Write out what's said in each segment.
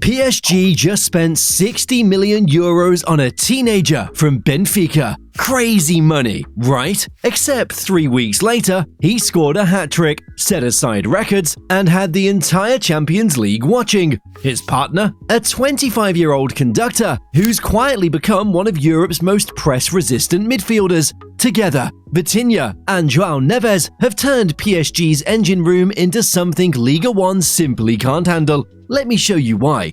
PSG just spent €60 million on a teenager from Benfica. Crazy money, right? Except 3 weeks later, he scored a hat-trick, set aside records, and had the entire Champions League watching. His partner? A 25-year-old conductor who's quietly become one of Europe's most press-resistant midfielders. Together, Vitinha and Warren Neves have turned PSG's engine room into something Liga 1 simply can't handle. Let me show you why.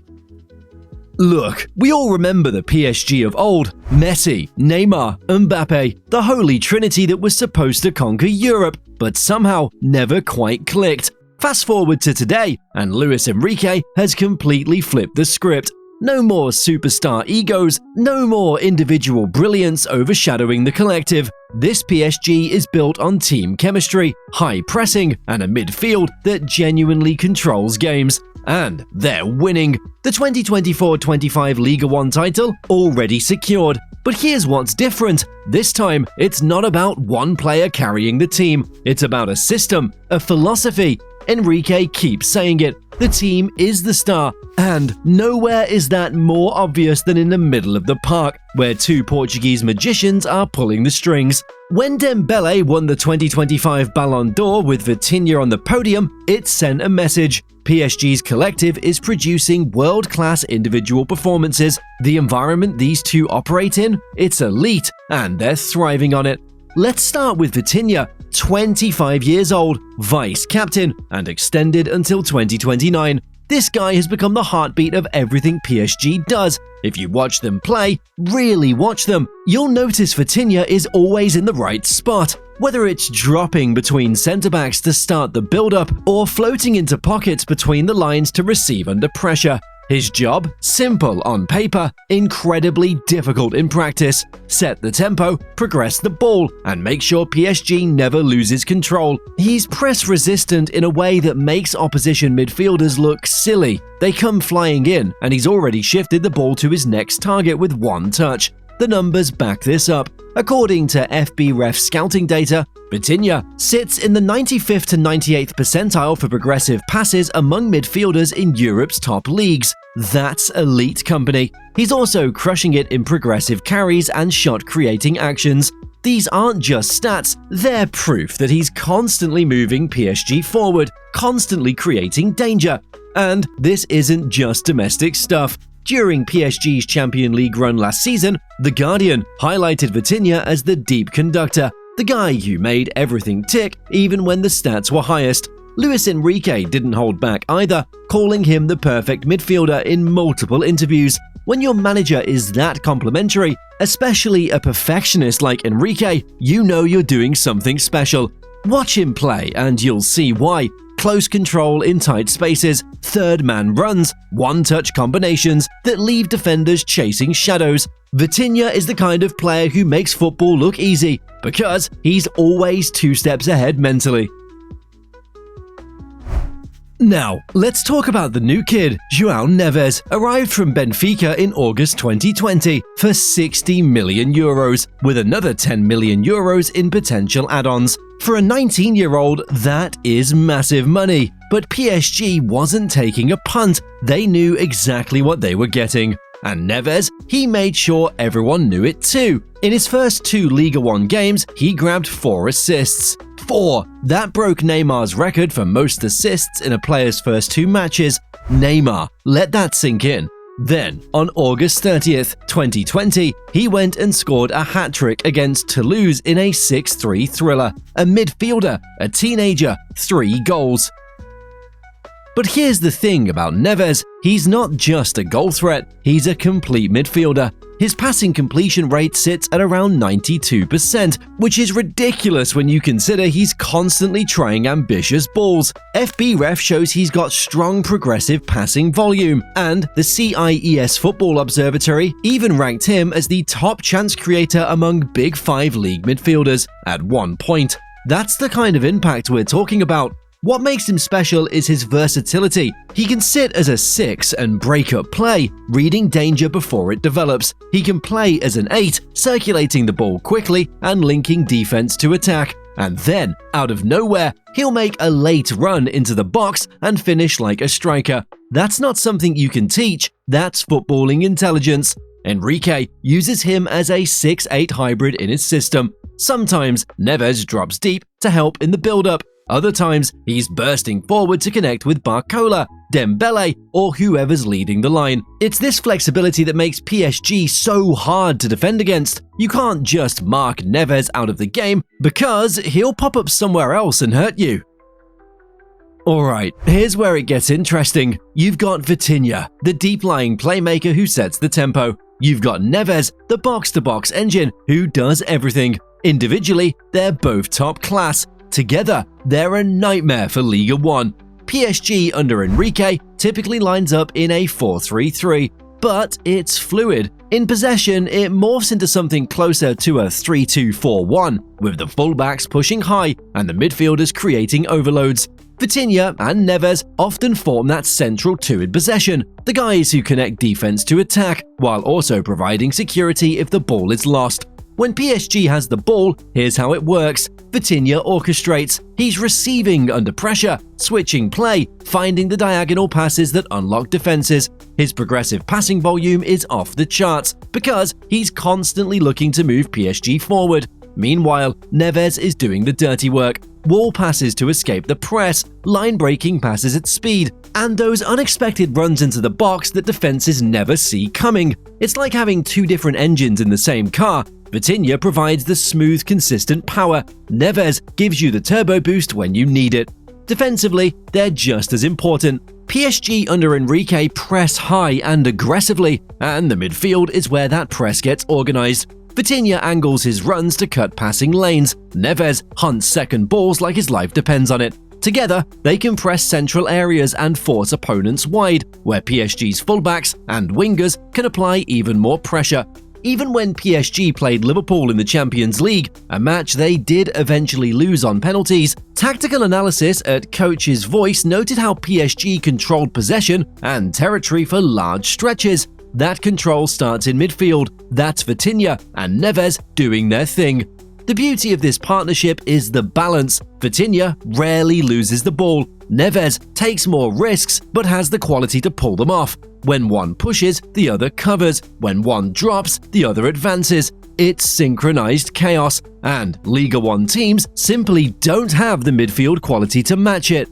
Look, we all remember the PSG of old: Messi, Neymar, Mbappe, the holy trinity that was supposed to conquer Europe, but somehow never quite clicked. Fast forward to today, and Luis Enrique has completely flipped the script. No more superstar egos, no more individual brilliance overshadowing the collective. This PSG is built on team chemistry, high pressing, and a midfield that genuinely controls games. And they're winning. The 2024-25 Liga 1 title already secured. But here's what's different. This time, it's not about one player carrying the team. It's about a system, a philosophy. Enrique keeps saying it. The team is the star, and nowhere is that more obvious than in the middle of the park, where two Portuguese magicians are pulling the strings. When Dembele won the 2025 Ballon d'Or with Vitinha on the podium, it sent a message. PSG's collective is producing world-class individual performances. The environment these two operate in, it's elite, and they're thriving on it. Let's start with Vitinha, 25 years old, vice-captain, and extended until 2029. This guy has become the heartbeat of everything PSG does. If you watch them play, really watch them, you'll notice Vitinha is always in the right spot. Whether it's dropping between centre-backs to start the build-up or floating into pockets between the lines to receive under pressure. His job? Simple on paper, incredibly difficult in practice. Set the tempo, progress the ball, and make sure PSG never loses control. He's press-resistant in a way that makes opposition midfielders look silly. They come flying in, and he's already shifted the ball to his next target with one touch. The numbers back this up. According to FBref scouting data, Vitinha sits in the 95th to 98th percentile for progressive passes among midfielders in Europe's top leagues. That's elite company. He's also crushing it in progressive carries and shot-creating actions. These aren't just stats, they're proof that he's constantly moving PSG forward, constantly creating danger. And this isn't just domestic stuff. During PSG's Champions League run last season, The Guardian highlighted Vitinha as the deep conductor, the guy who made everything tick even when the stats were highest. Luis Enrique didn't hold back either, calling him the perfect midfielder in multiple interviews. When your manager is that complimentary, especially a perfectionist like Enrique, you know you're doing something special. Watch him play and you'll see why. Close control in tight spaces, third-man runs, one-touch combinations that leave defenders chasing shadows. Vitinha is the kind of player who makes football look easy because he's always 2 steps ahead mentally. Now, let's talk about the new kid. Warren Neves arrived from Benfica in August 2020 for €60 million, with another €10 million in potential add-ons. For a 19-year-old, that is massive money. But PSG wasn't taking a punt. They knew exactly what they were getting. And Neves, he made sure everyone knew it too. In his first 2 Liga 1 games, he grabbed 4 assists. 4! That broke Neymar's record for most assists in a player's first 2 matches. Neymar, let that sink in. Then, on August 30th, 2020, he went and scored a hat-trick against Toulouse in a 6-3 thriller. A midfielder, a teenager, 3 goals. But here's the thing about Neves, he's not just a goal threat, he's a complete midfielder. His passing completion rate sits at around 92%, which is ridiculous when you consider he's constantly trying ambitious balls. FBref shows he's got strong progressive passing volume, and the CIES Football Observatory even ranked him as the top chance creator among Big 5 league midfielders at one point. That's the kind of impact we're talking about. What makes him special is his versatility. He can sit as a 6 and break up play, reading danger before it develops. He can play as an 8, circulating the ball quickly and linking defense to attack. and then, out of nowhere, he'll make a late run into the box and finish like a striker. That's not something you can teach, that's footballing intelligence. Enrique uses him as a 6-8 hybrid in his system. Sometimes Neves drops deep to help in the build-up. Other times, he's bursting forward to connect with Barcola, Dembele, or whoever's leading the line. It's this flexibility that makes PSG so hard to defend against. You can't just mark Neves out of the game because he'll pop up somewhere else and hurt you. Alright, here's where it gets interesting. You've got Vitinha, the deep-lying playmaker who sets the tempo. You've got Neves, the box-to-box engine who does everything. Individually, they're both top class. Together, they're a nightmare for Liga 1. PSG under Enrique typically lines up in a 4-3-3, but it's fluid. In possession, it morphs into something closer to a 3-2-4-1, with the fullbacks pushing high and the midfielders creating overloads. Vitinha and Neves often form that central two in possession, the guys who connect defense to attack, while also providing security if the ball is lost. When PSG has the ball, here's how it works. Vitinha orchestrates. He's receiving under pressure, switching play, finding the diagonal passes that unlock defenses. His progressive passing volume is off the charts because he's constantly looking to move PSG forward. Meanwhile, Neves is doing the dirty work. Wall passes to escape the press, line-breaking passes at speed, and those unexpected runs into the box that defenses never see coming. It's like having two different engines in the same car. Vitinha provides the smooth, consistent power. Neves gives you the turbo boost when you need it. Defensively, they're just as important. PSG under Enrique press high and aggressively, and the midfield is where that press gets organized. Vitinha angles his runs to cut passing lanes. Neves hunts second balls like his life depends on it. Together, they can press central areas and force opponents wide, where PSG's fullbacks and wingers can apply even more pressure. Even when PSG played Liverpool in the Champions League, a match they did eventually lose on penalties, tactical analysis at Coach's Voice noted how PSG controlled possession and territory for large stretches. That control starts in midfield. That's Vitinha and Neves doing their thing. The beauty of this partnership is the balance. Vitinha rarely loses the ball. Neves takes more risks but has the quality to pull them off. When one pushes, the other covers. When one drops, the other advances. It's synchronized chaos, and Liga 1 teams simply don't have the midfield quality to match it.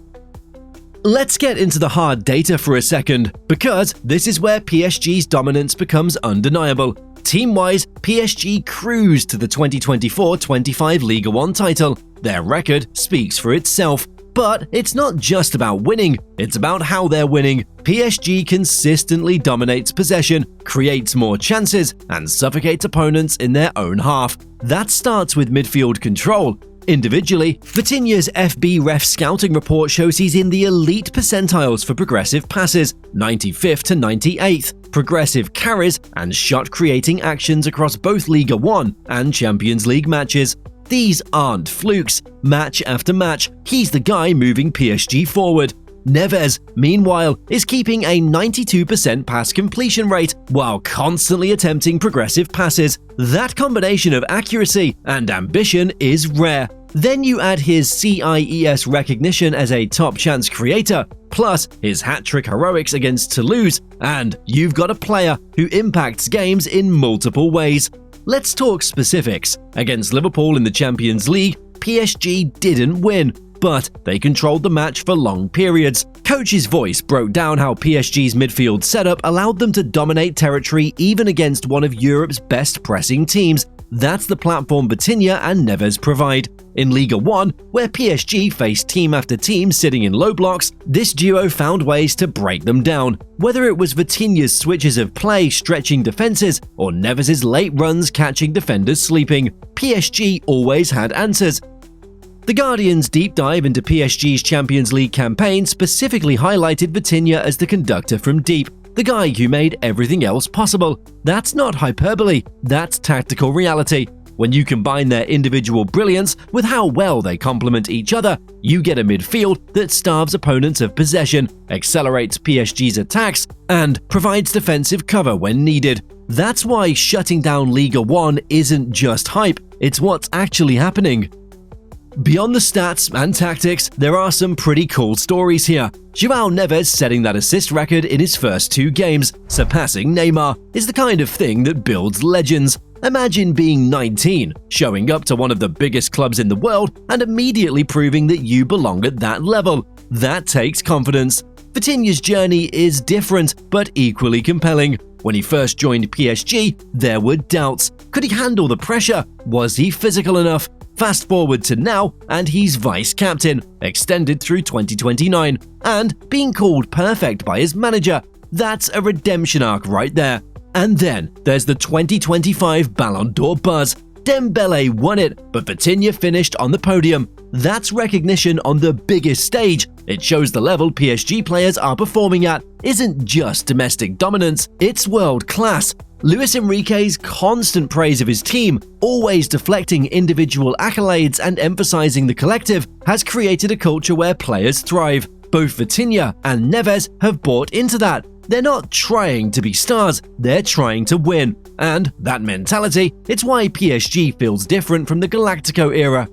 Let's get into the hard data for a second, because this is where PSG's dominance becomes undeniable. Team-wise, PSG cruised to the 2024-25 Liga 1 title. Their record speaks for itself. But it's not just about winning, it's about how they're winning. PSG consistently dominates possession, creates more chances, and suffocates opponents in their own half. That starts with midfield control. Individually, Vitinha's FB Ref scouting report shows he's in the elite percentiles for progressive passes, 95th to 98th, progressive carries, and shot-creating actions across both Liga 1 and Champions League matches. These aren't flukes. Match after match, he's the guy moving PSG forward. Neves, meanwhile, is keeping a 92% pass completion rate while constantly attempting progressive passes. That combination of accuracy and ambition is rare. Then you add his CIES recognition as a top chance creator, plus his hat-trick heroics against Toulouse, and you've got a player who impacts games in multiple ways. Let's talk specifics. Against Liverpool in the Champions League, PSG didn't win, but they controlled the match for long periods. Coach's Voice broke down how PSG's midfield setup allowed them to dominate territory even against one of Europe's best pressing teams. That's the platform Vitinha and Neves provide. In Liga 1, where PSG faced team after team sitting in low blocks, this duo found ways to break them down. Whether it was Vitinha's switches of play stretching defenses or Neves' late runs catching defenders sleeping, PSG always had answers. The Guardian's deep dive into PSG's Champions League campaign specifically highlighted Vitinha as the conductor from deep, the guy who made everything else possible. That's not hyperbole, that's tactical reality. When you combine their individual brilliance with how well they complement each other, you get a midfield that starves opponents of possession, accelerates PSG's attacks, and provides defensive cover when needed. That's why shutting down Liga 1 isn't just hype, it's what's actually happening. Beyond the stats and tactics, there are some pretty cool stories here. João Neves setting that assist record in his first 2 games, surpassing Neymar, is the kind of thing that builds legends. Imagine being 19, showing up to one of the biggest clubs in the world and immediately proving that you belong at that level. That takes confidence. Vitinha's journey is different, but equally compelling. When he first joined PSG, there were doubts. Could he handle the pressure? Was he physical enough? Fast forward to now, and he's vice-captain, extended through 2029, and being called perfect by his manager. That's a redemption arc right there. And then there's the 2025 Ballon d'Or buzz. Dembele won it, but Vitinha finished on the podium. That's recognition on the biggest stage. It shows the level PSG players are performing at isn't just domestic dominance, it's world class. Luis Enrique's constant praise of his team, always deflecting individual accolades and emphasizing the collective, has created a culture where players thrive. Both Vitinha and Neves have bought into that. They're not trying to be stars, they're trying to win. And that mentality, it's why PSG feels different from the Galactico era.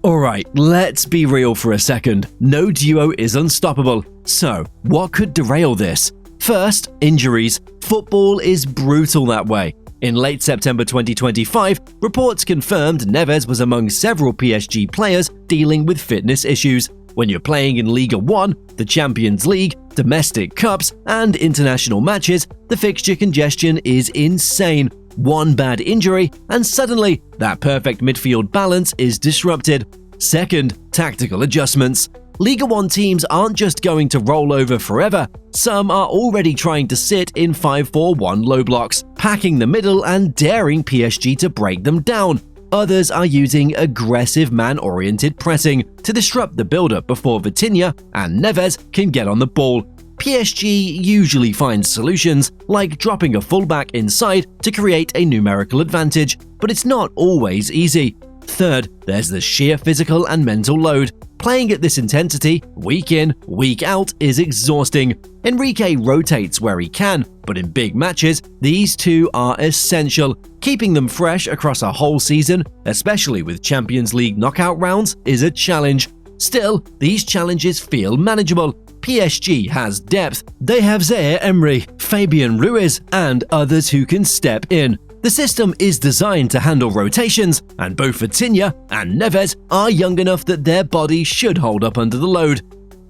Alright, let's be real for a second. No duo is unstoppable. So, what could derail this? First, injuries. Football is brutal that way. In late September 2025, reports confirmed Neves was among several PSG players dealing with fitness issues. When you're playing in Liga 1, the Champions League, domestic cups, and international matches, the fixture congestion is insane. One bad injury, and suddenly, that perfect midfield balance is disrupted. Second, tactical adjustments. Liga 1 teams aren't just going to roll over forever. Some are already trying to sit in 5-4-1 low blocks, packing the middle and daring PSG to break them down. Others are using aggressive man-oriented pressing to disrupt the build-up before Vitinha and Neves can get on the ball. PSG usually finds solutions, like dropping a fullback inside to create a numerical advantage, but it's not always easy. Third, there's the sheer physical and mental load. Playing at this intensity, week in, week out, is exhausting. Enrique rotates where he can, but in big matches, these two are essential. Keeping them fresh across a whole season, especially with Champions League knockout rounds, is a challenge. Still, these challenges feel manageable. PSG has depth. They have Zaire Emery, Fabian Ruiz, and others who can step in. The system is designed to handle rotations, and both Vitinha and Neves are young enough that their bodies should hold up under the load.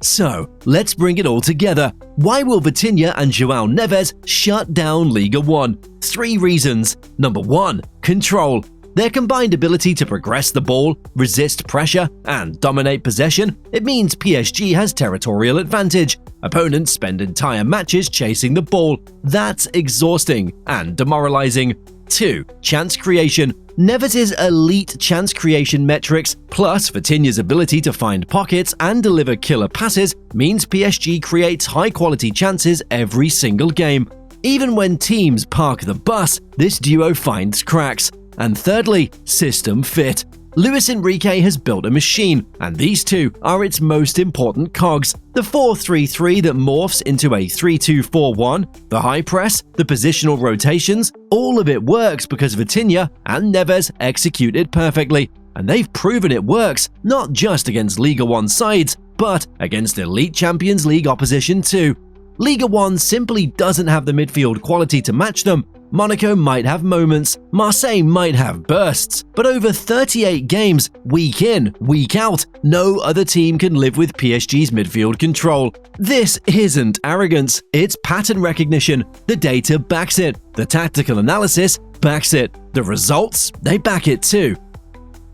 So, let's bring it all together. Why will Vitinha and João Neves shut down Liga 1? 3 reasons. Number 1. Control. Their combined ability to progress the ball, resist pressure, and dominate possession, it means PSG has territorial advantage. Opponents spend entire matches chasing the ball. That's exhausting and demoralizing. 2. Chance creation. Neves' elite chance creation metrics, plus Vitinha's ability to find pockets and deliver killer passes, means PSG creates high-quality chances every single game. Even when teams park the bus, this duo finds cracks. And thirdly, system fit. Luis Enrique has built a machine, and these two are its most important cogs. The 4-3-3 that morphs into a 3-2-4-1, the high press, the positional rotations, all of it works because Vitinha and Neves execute it perfectly. And they've proven it works, not just against Liga 1 sides, but against elite Champions League opposition too. Liga 1 simply doesn't have the midfield quality to match them. Monaco might have moments, Marseille might have bursts, but over 38 games, week in, week out, no other team can live with PSG's midfield control. This isn't arrogance, it's pattern recognition. The data backs it, the tactical analysis backs it, the results, they back it too.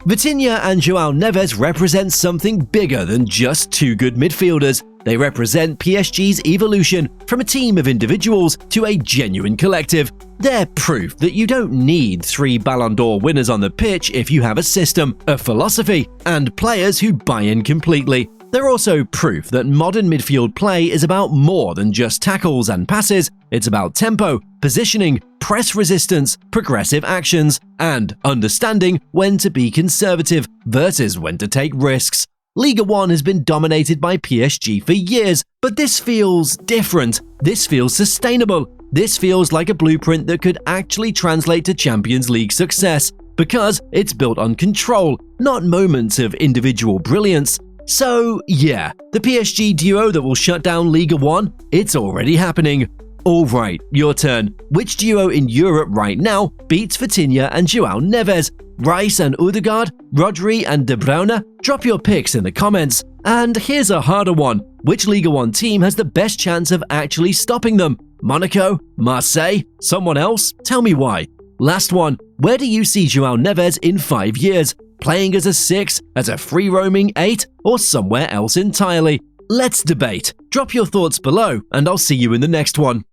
Vitinha and João Neves represent something bigger than just two good midfielders. They represent PSG's evolution from a team of individuals to a genuine collective. They're proof that you don't need 3 Ballon d'Or winners on the pitch if you have a system, a philosophy, and players who buy in completely. They're also proof that modern midfield play is about more than just tackles and passes. It's about tempo, positioning, press resistance, progressive actions, and understanding when to be conservative versus when to take risks. Liga 1 has been dominated by PSG for years, but this feels different. This feels sustainable. This feels like a blueprint that could actually translate to Champions League success. because it's built on control, not moments of individual brilliance. So yeah, the PSG duo that will shut down Ligue 1, it's already happening. Alright, your turn. Which duo in Europe right now beats Vitinha and João Neves? Rice and Odegaard? Rodri and De Bruyne? Drop your picks in the comments. And here's a harder one. Which Ligue 1 team has the best chance of actually stopping them? Monaco? Marseille? Someone else? Tell me why. Last one. Where do you see João Neves in 5 years? Playing as a 6, as a free-roaming 8, or somewhere else entirely? Let's debate. Drop your thoughts below, and I'll see you in the next one.